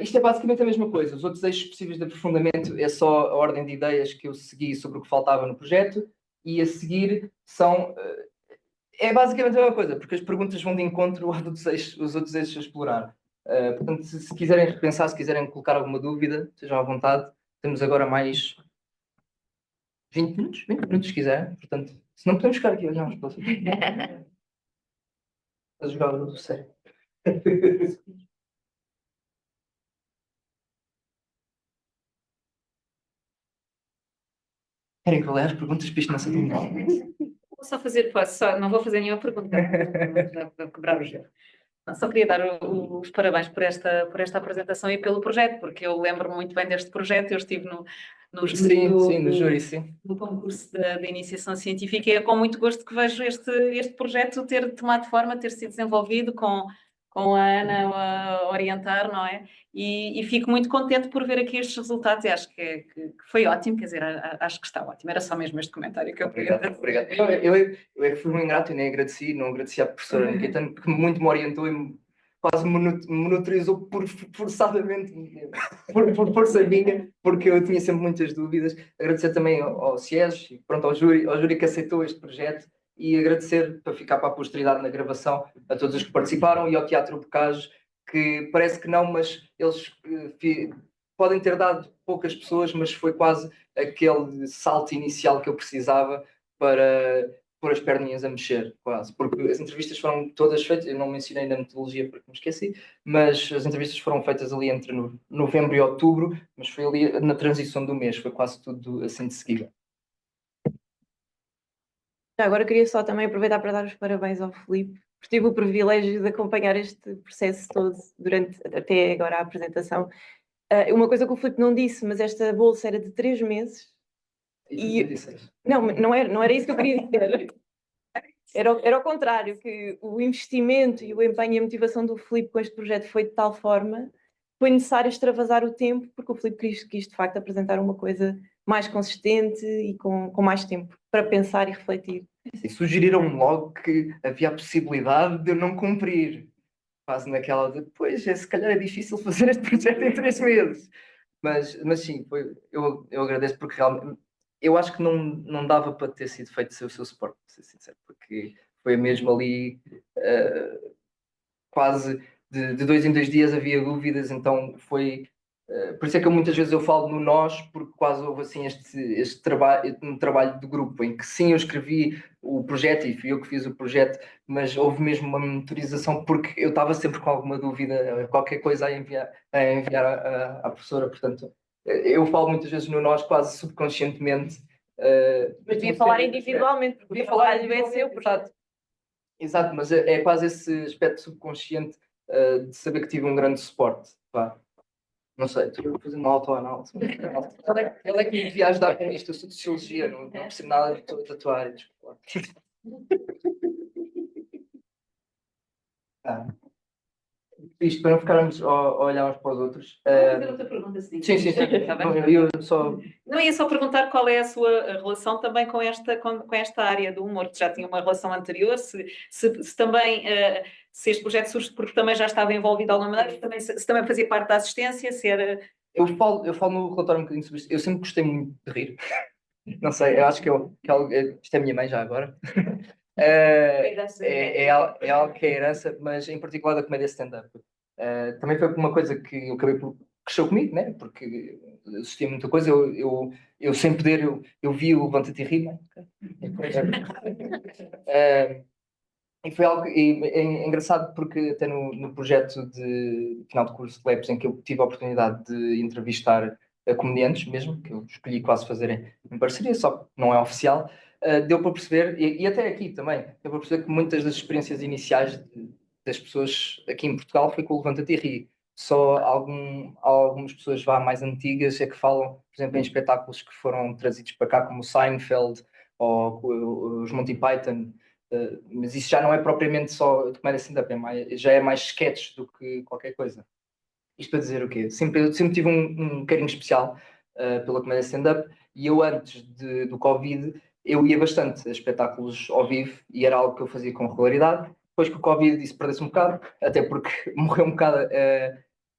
isto é basicamente a mesma coisa. Os outros eixos possíveis de aprofundamento é só a ordem de ideias que eu segui sobre o que faltava no projeto, e a seguir é basicamente a mesma coisa, porque as perguntas vão de encontro aos outros eixos a explorar. Portanto, se quiserem repensar, se quiserem colocar alguma dúvida, sejam à vontade. Temos agora mais 20 minutos, se quiserem. Portanto, se não podemos ficar aqui a olhar uns para os outros. A jogar do sério. Querem que eu leia as perguntas para isto não ser tão mal? Não vou fazer nenhuma pergunta, para quebrar o gelo. Só queria dar os parabéns por esta apresentação e pelo projeto, porque eu lembro-me muito bem deste projeto. Eu estive no júri, sim. No concurso da iniciação científica, e é com muito gosto que vejo este projeto ter tomado forma, ter sido desenvolvido com a Ana a orientar, não é? E fico muito contente por ver aqui estes resultados, e acho que foi ótimo, quer dizer, acho que está ótimo. Era só mesmo este comentário que eu queria ter. Obrigado. Eu é que fui um ingrato e nem agradeci, não agradeci à professora Nikita, que muito me orientou quase me monitorizou forçadamente, por força minha, porque eu tinha sempre muitas dúvidas. Agradecer também ao SIES e pronto, ao júri que aceitou este projeto, e agradecer, para ficar para a posteridade na gravação, a todos os que participaram, e ao Teatro Bocage, que parece que não, mas eles podem ter dado poucas pessoas, mas foi quase aquele salto inicial que eu precisava para pôr as perninhas a mexer, quase. Porque as entrevistas foram todas feitas, eu não mencionei na metodologia porque me esqueci, mas as entrevistas foram feitas ali entre novembro e outubro, mas foi ali na transição do mês, foi quase tudo assim de seguida. Agora queria só também aproveitar para dar os parabéns ao Filipe, porque tive o privilégio de acompanhar este processo todo durante até agora a apresentação. Uma coisa que o Filipe não disse, mas esta bolsa era de 3 meses. Não era isso que eu queria dizer. Era o contrário, que o investimento e o empenho e a motivação do Filipe com este projeto foi de tal forma que foi necessário extravasar o tempo, porque o Filipe quis de facto apresentar uma coisa mais consistente e com mais tempo para pensar e refletir. E sugeriram logo que havia a possibilidade de eu não cumprir. Quase naquela de, pois, se calhar é difícil fazer este projeto em 3 meses. Mas sim, eu agradeço, porque realmente eu acho que não dava para ter sido feito sem o seu suporte, para ser sincero, porque foi mesmo ali quase de 2 em 2 dias havia dúvidas, então foi. Por isso é que muitas vezes eu falo no nós, porque quase houve assim este trabalho, um trabalho de grupo, em que sim, eu escrevi o projeto e fui eu que fiz o projeto, mas houve mesmo uma monitorização, porque eu estava sempre com alguma dúvida, qualquer coisa a enviar à professora. Portanto, eu falo muitas vezes no nós quase subconscientemente. Mas devia falar individualmente, porque o trabalho é seu. Exato, mas é quase esse aspecto subconsciente de saber que tive um grande suporte. Pá. Não sei, estou a fazer uma autoanálise. Ele é que me devia ajudar com isto. Eu sou de sociologia, não percebo nada da tua área. Desculpa. Isto para não ficarmos a olhar uns para os outros. Fazer outra pergunta, sim. Sim. Tá bem? Eu só. Não, ia só perguntar qual é a sua relação também com esta área do humor, que já tinha uma relação anterior, se também se este projeto surge porque também já estava envolvido de alguma maneira, se também fazia parte da assistência, se era... Eu falo no relatório um bocadinho sobre isto. Eu sempre gostei muito de rir. Não sei, eu acho que isto é a minha mãe já agora. É algo que é herança, mas em particular da comédia stand-up. Também foi uma coisa que eu acabei por cresceu comigo, né? Porque assistia muita coisa. Eu sem poder, eu vi o Levanta-te e Ri, né? E foi algo é engraçado, porque até no projeto de final de curso de Labs, em que eu tive a oportunidade de entrevistar comediantes mesmo, que eu escolhi quase fazer em parceria, só que não é oficial, deu para perceber, e até aqui também, deu para perceber que muitas das experiências iniciais das pessoas aqui em Portugal foi com o Levanta-te e Ri. Só algumas pessoas mais antigas é que falam, por exemplo, em espetáculos que foram trazidos para cá, como o Seinfeld ou os Monty Python. Mas isso já não é propriamente só de comédia stand-up, já é mais sketch do que qualquer coisa. Isto para dizer o quê? Eu sempre tive um carinho especial pela comédia stand-up, e eu antes do Covid eu ia bastante a espetáculos ao vivo e era algo que eu fazia com regularidade. Depois que o Covid isso perdeu-se um bocado, até porque morreu um bocado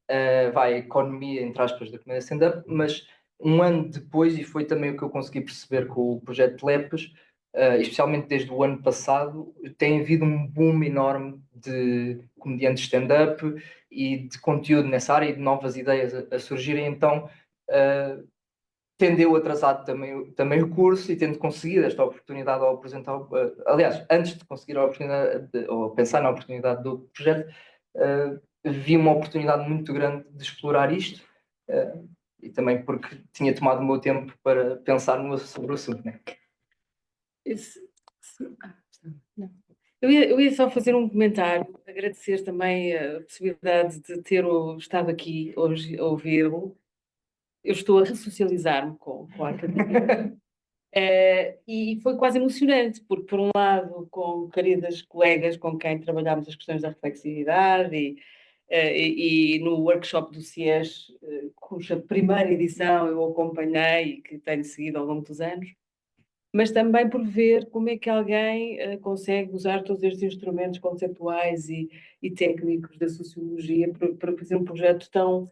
a economia, entre aspas, da comédia stand-up, mas um ano depois, e foi também o que eu consegui perceber com o projeto Lepes, especialmente desde o ano passado, tem havido um boom enorme de comediantes stand-up e de conteúdo nessa área e de novas ideias a surgirem. Então, tendeu atrasado também o curso, e tendo conseguido esta oportunidade ao apresentar, aliás, antes de conseguir a oportunidade, ou pensar na oportunidade do projeto, vi uma oportunidade muito grande de explorar isto, e também porque tinha tomado o meu tempo para pensar sobre o assunto, né? Eu ia só fazer um comentário, agradecer também a possibilidade de ter estado aqui hoje a ouvi-lo. Eu estou a ressocializar-me com a academia. E foi quase emocionante, porque, por um lado, com queridas colegas com quem trabalhámos as questões da reflexividade e no workshop do CIES, cuja primeira edição eu acompanhei e que tenho seguido ao longo dos anos, mas também por ver como é que alguém consegue usar todos estes instrumentos conceptuais e técnicos da sociologia para fazer um projeto tão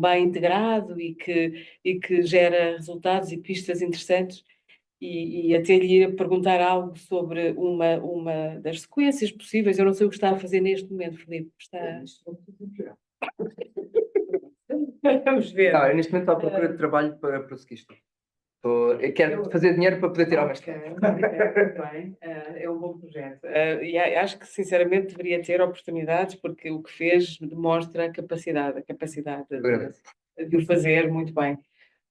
bem integrado e que gera resultados e pistas interessantes. E até lhe ia perguntar algo sobre uma das sequências possíveis. Eu não sei o que está a fazer neste momento, Filipe. Está... Vamos ver. Não, eu neste momento estou à procura de trabalho para prosseguir isto. Eu quero fazer dinheiro para poder tirar o mestrado. Muito bem, é um bom projeto. E acho que, sinceramente, deveria ter oportunidades, porque o que fez demonstra a capacidade de o fazer muito bem.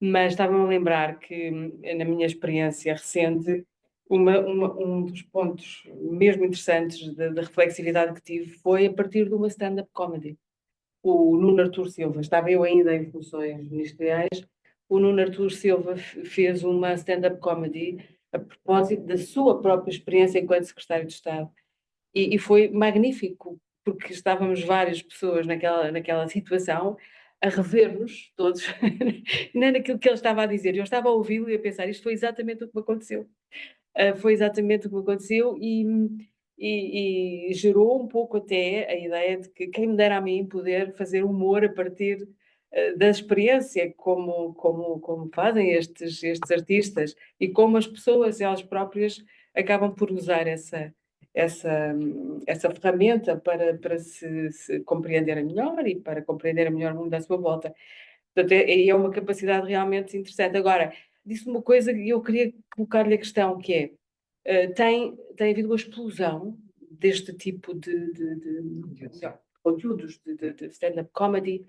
Mas estava-me a lembrar que, na minha experiência recente, um dos pontos mesmo interessantes da reflexividade que tive foi a partir de uma stand-up comedy. O Nuno Artur Silva, estava eu ainda em funções ministeriais, o Nuno Artur Silva fez uma stand-up comedy a propósito da sua própria experiência enquanto secretário de Estado. E foi magnífico, porque estávamos várias pessoas naquela situação a rever-nos todos, não naquilo que ele estava a dizer. Eu estava a ouvi-lo e a pensar, isto foi exatamente o que me aconteceu. Foi exatamente o que me aconteceu e gerou um pouco até a ideia de que quem me dera a mim poder fazer humor a partir da experiência, como fazem estes artistas e como as pessoas elas próprias acabam por usar essa ferramenta para se compreenderem melhor e para compreender melhor o mundo à sua volta. Portanto, é uma capacidade realmente interessante. Agora, disse uma coisa e eu queria colocar-lhe a questão, que é, tem havido uma explosão deste tipo de conteúdos de stand-up comedy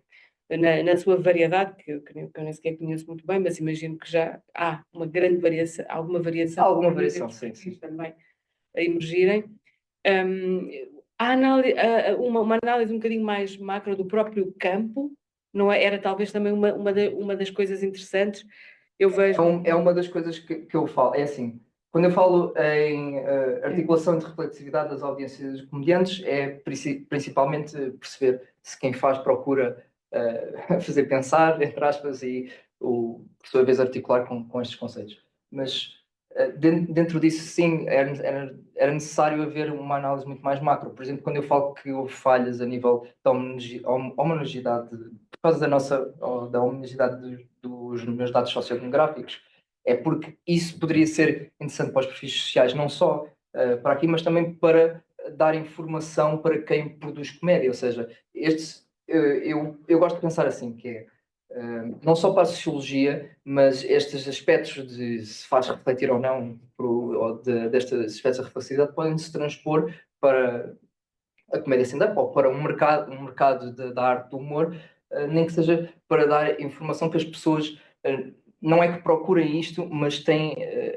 na sua variedade, que eu nem sequer conheço muito bem, mas imagino que já há uma grande variação, alguma variação. Alguma variação, sim. Também a emergirem. Uma análise um bocadinho mais macro do próprio campo, não é? Era talvez também uma das coisas interessantes. Eu vejo... É uma das coisas que eu falo. É assim, quando eu falo em articulação de reflexividade das audiências dos comediantes, é principalmente perceber se quem faz procura fazer pensar, entre aspas, e por sua vez articular com estes conceitos. Mas dentro disso, sim, era necessário haver uma análise muito mais macro. Por exemplo, quando eu falo que houve falhas a nível da homogeneidade, por causa da homogeneidade dos meus dados sociodemográficos, é porque isso poderia ser interessante para os perfis sociais, não só para aqui, mas também para dar informação para quem produz comédia. Ou seja, eu gosto de pensar assim, que é não só para a sociologia, mas estes aspectos de se faz refletir ou não, destes aspectos da reflexividade, podem se transpor para a comédia stand-up ou para um mercado da arte do humor, nem que seja para dar informação que as pessoas não é que procurem isto, mas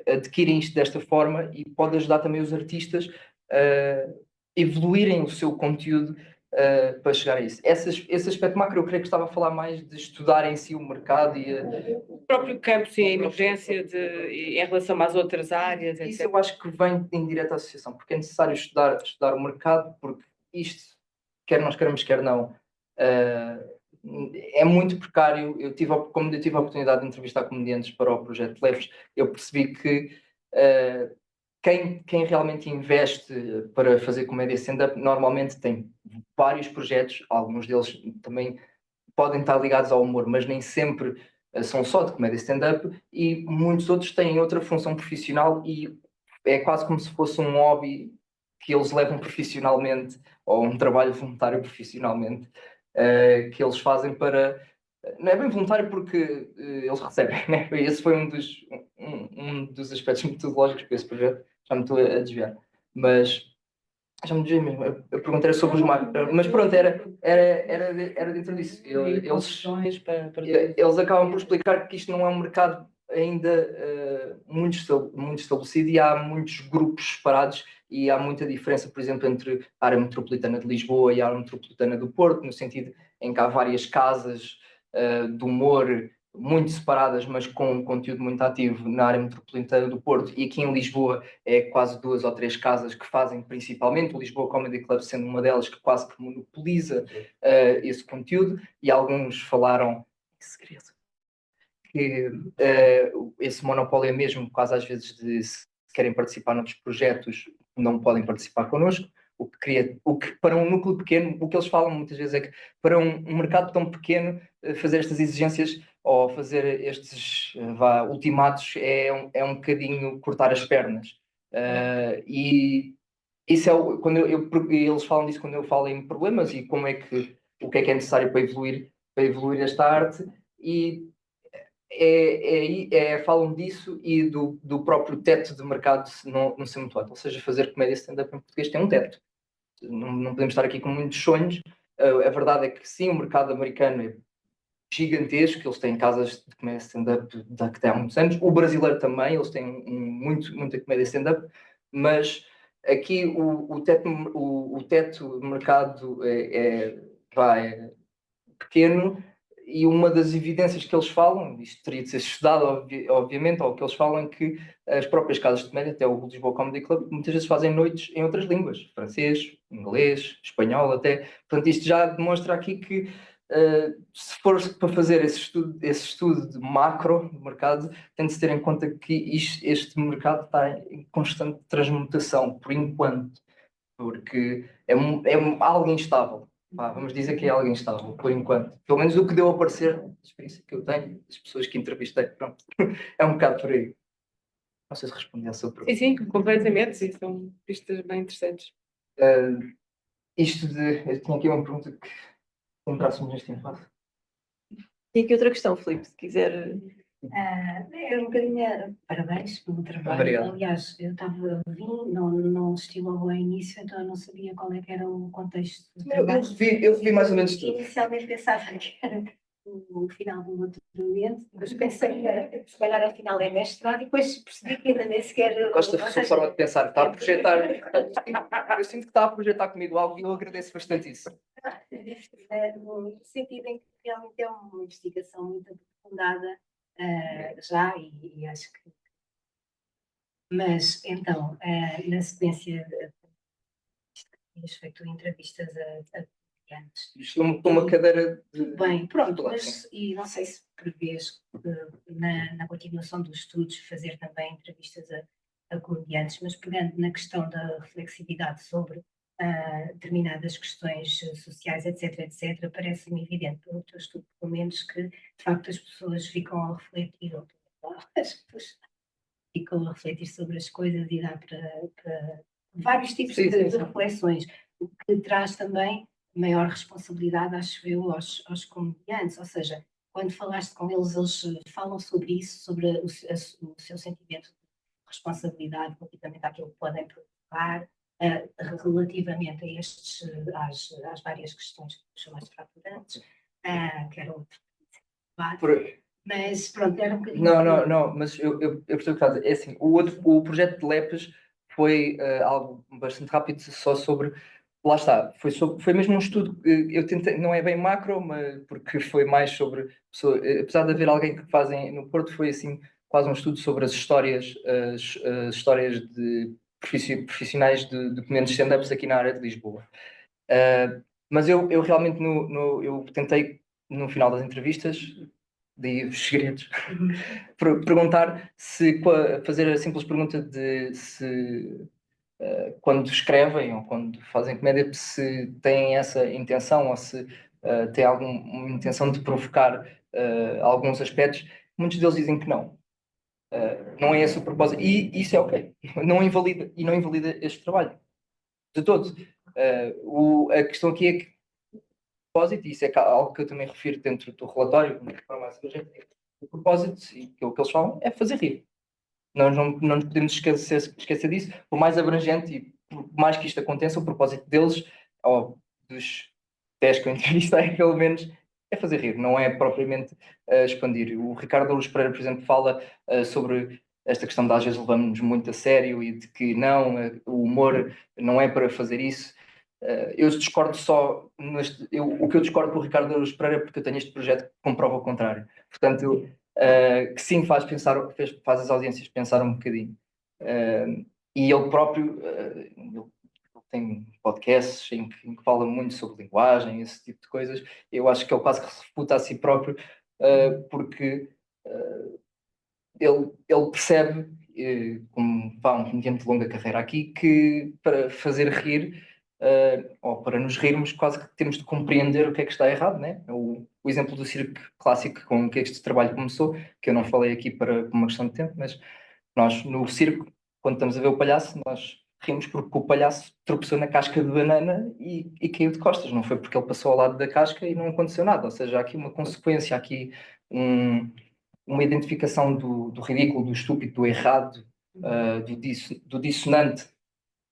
adquirem isto desta forma e pode ajudar também os artistas a evoluírem o seu conteúdo para chegar a isso. Esse aspecto macro eu creio que estava a falar mais de estudar em si o mercado e o próprio campo, sim, a emergência em relação às outras áreas, etc. Isso eu acho que vem em direto à associação, porque é necessário estudar o mercado, porque isto, quer nós queremos, quer não, é muito precário. Como eu tive a oportunidade de entrevistar comediantes para o projeto Leves, eu percebi que quem realmente investe para fazer comédia stand-up normalmente tem vários projetos, alguns deles também podem estar ligados ao humor, mas nem sempre são só de comédia stand-up, e muitos outros têm outra função profissional e é quase como se fosse um hobby que eles levam profissionalmente, ou um trabalho voluntário profissionalmente, que eles fazem para... Não é bem voluntário porque eles recebem, né? Esse foi um dos aspectos metodológicos para esse projeto. Já me estou a desviar. Mas já me desviei mesmo. A pergunta era sobre os marcos. Mas pronto, era dentro disso. Eles acabam por explicar que isto não é um mercado ainda muito estabelecido e há muitos grupos separados e há muita diferença, por exemplo, entre a área metropolitana de Lisboa e a área metropolitana do Porto, no sentido em que há várias casas de humor muito separadas, mas com um conteúdo muito ativo na área metropolitana do Porto, e aqui em Lisboa é quase 2 ou 3 casas que fazem principalmente, o Lisboa Comedy Club sendo uma delas que quase que monopoliza esse conteúdo, e alguns falaram, que segredo, que esse monopólio é mesmo quase às vezes de se querem participar noutros projetos, não podem participar connosco, o que para um núcleo pequeno, o que eles falam muitas vezes é que para um mercado tão pequeno, fazer estas exigências ou fazer estes ultimatos é um bocadinho cortar as pernas. E isso é quando eles falam disso quando eu falo em problemas e o que é necessário para evoluir esta arte, e falam disso e do próprio teto de mercado não ser muito alto. Ou seja, fazer comédia stand-up em português tem um teto. Não podemos estar aqui com muitos sonhos. A verdade é que sim, o mercado americano é gigantesco, eles têm casas de comédia stand-up que têm há muitos anos. O brasileiro também, eles têm muita comédia stand-up, mas aqui o teto de mercado é pequeno, e uma das evidências que eles falam, isto teria de ser estudado obviamente, ou que eles falam é que as próprias casas de comédia, até o Lisboa Comedy Club, muitas vezes fazem noites em outras línguas, francês, inglês, espanhol até. Portanto, isto já demonstra aqui que se for para fazer esse estudo de macro do mercado, tem de se ter em conta que este mercado está em constante transmutação, por enquanto, porque é algo instável. Vamos dizer que é algo instável, por enquanto. Pelo menos o que deu a parecer, a experiência que eu tenho, as pessoas que entrevistei, pronto, é um bocado por aí. Não sei se respondi à sua pergunta. Sim, completamente, sim, são pistas bem interessantes. Eu tinha aqui uma pergunta que lembrássemos neste impasse. E aqui outra questão, Filipe, se quiser. É um bocadinho. Parabéns pelo trabalho. Obrigado. Aliás, eu vim, não assisti logo ao início, então eu não sabia qual é que era o contexto do trabalho. Eu revi mais ou menos tudo. Inicialmente pensava que era o final do doutoramento, depois pensei que se calhar afinal é mestrado, e depois percebi que ainda nem sequer. Gosto da sua forma de pensar, está a projetar. Eu sinto que está a projetar comigo algo e eu agradeço bastante isso. No sentido em que realmente é uma investigação muito aprofundada já, e acho que. Mas então, na sequência, tinhas feito entrevistas a comediantes. Estou com uma cadeira de. Tudo bem, pronto, mas e não sei se prevês na continuação dos estudos fazer também entrevistas a comediantes, mas pegando na questão da reflexividade sobre determinadas questões sociais, etc, parece-me evidente pelo teu estudo, pelo menos, que de facto as pessoas ficam a refletir, ou as pessoas ficam a refletir sobre as coisas, e dá para vários tipos de reflexões, o que traz também maior responsabilidade, acho eu, aos comediantes. Ou seja, quando falaste com eles, eles falam sobre isso, sobre o seu sentimento de responsabilidade relativamente àquilo que podem provocar, relativamente a às várias questões que são mais fraturantes, que era outro debate. Mas pronto, era um bocadinho. Não, mas eu percebo o que estás a dizer. É assim, o projeto de LEPES foi algo bastante rápido, só sobre. Lá está, foi mesmo um estudo. Eu tentei, não é bem macro, mas porque foi mais sobre. Apesar de haver alguém que fazem no Porto, foi assim, quase um estudo sobre as histórias de profissionais de comediantes stand-ups aqui na área de Lisboa. Mas eu realmente eu tentei, no final das entrevistas, daí os segredos, perguntar fazer a simples pergunta de se quando escrevem ou quando fazem comédia, se têm essa intenção, ou se têm alguma intenção de provocar alguns aspectos. Muitos deles dizem que não. Não é esse o propósito. E isso é ok. Não invalida este trabalho. De todo. A questão aqui é que o propósito, e isso é algo que eu também refiro dentro do relatório, o propósito, e que é o que eles falam, é fazer rir. Nós não nos podemos esquecer disso, por mais abrangente e por mais que isto aconteça, o propósito deles, ou dos 10 que eu entrevistei, pelo menos, é fazer rir, não é propriamente expandir. O Ricardo Luz Pereira, por exemplo, fala sobre esta questão de às vezes levamos muito a sério e de que não, o humor não é para fazer isso. Eu discordo só, o que eu discordo com o Ricardo Luz Pereira, porque eu tenho este projeto que comprova o contrário. Portanto, que sim faz as audiências pensar um bocadinho. E ele próprio ele tem podcasts em que fala muito sobre linguagem, esse tipo de coisas. Eu acho que ele quase que se refuta a si próprio, porque ele percebe, como um comediante de longa carreira aqui, que para fazer rir, ou para nos rirmos, quase que temos de compreender o que é que está errado, né? O exemplo do circo clássico com que este trabalho começou, que eu não falei aqui por uma questão de tempo, mas nós no circo, quando estamos a ver o palhaço, nós rimos porque o palhaço tropeçou na casca de banana e caiu de costas, não foi porque ele passou ao lado da casca e não aconteceu nada, ou seja, há aqui uma consequência, há aqui uma identificação do ridículo, do estúpido, do errado, do dissonante,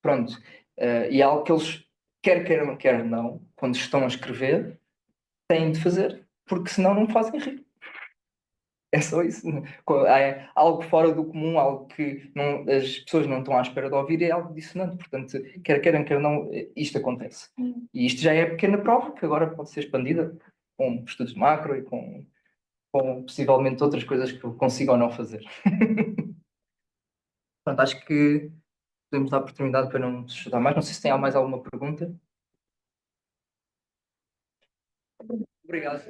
pronto. E é algo que eles, quer queiram, quer não, quando estão a escrever, têm de fazer, porque senão não fazem rir. É só isso. É algo fora do comum, algo que as pessoas não estão à espera de ouvir, é algo dissonante. Portanto, quer queiram, quer não, isto acontece. E isto já é a pequena prova, que agora pode ser expandida com estudos de macro e com possivelmente outras coisas que eu consiga ou não fazer. Portanto, acho que podemos dar oportunidade para não estudar mais. Não sei se tem mais alguma pergunta. Obrigado.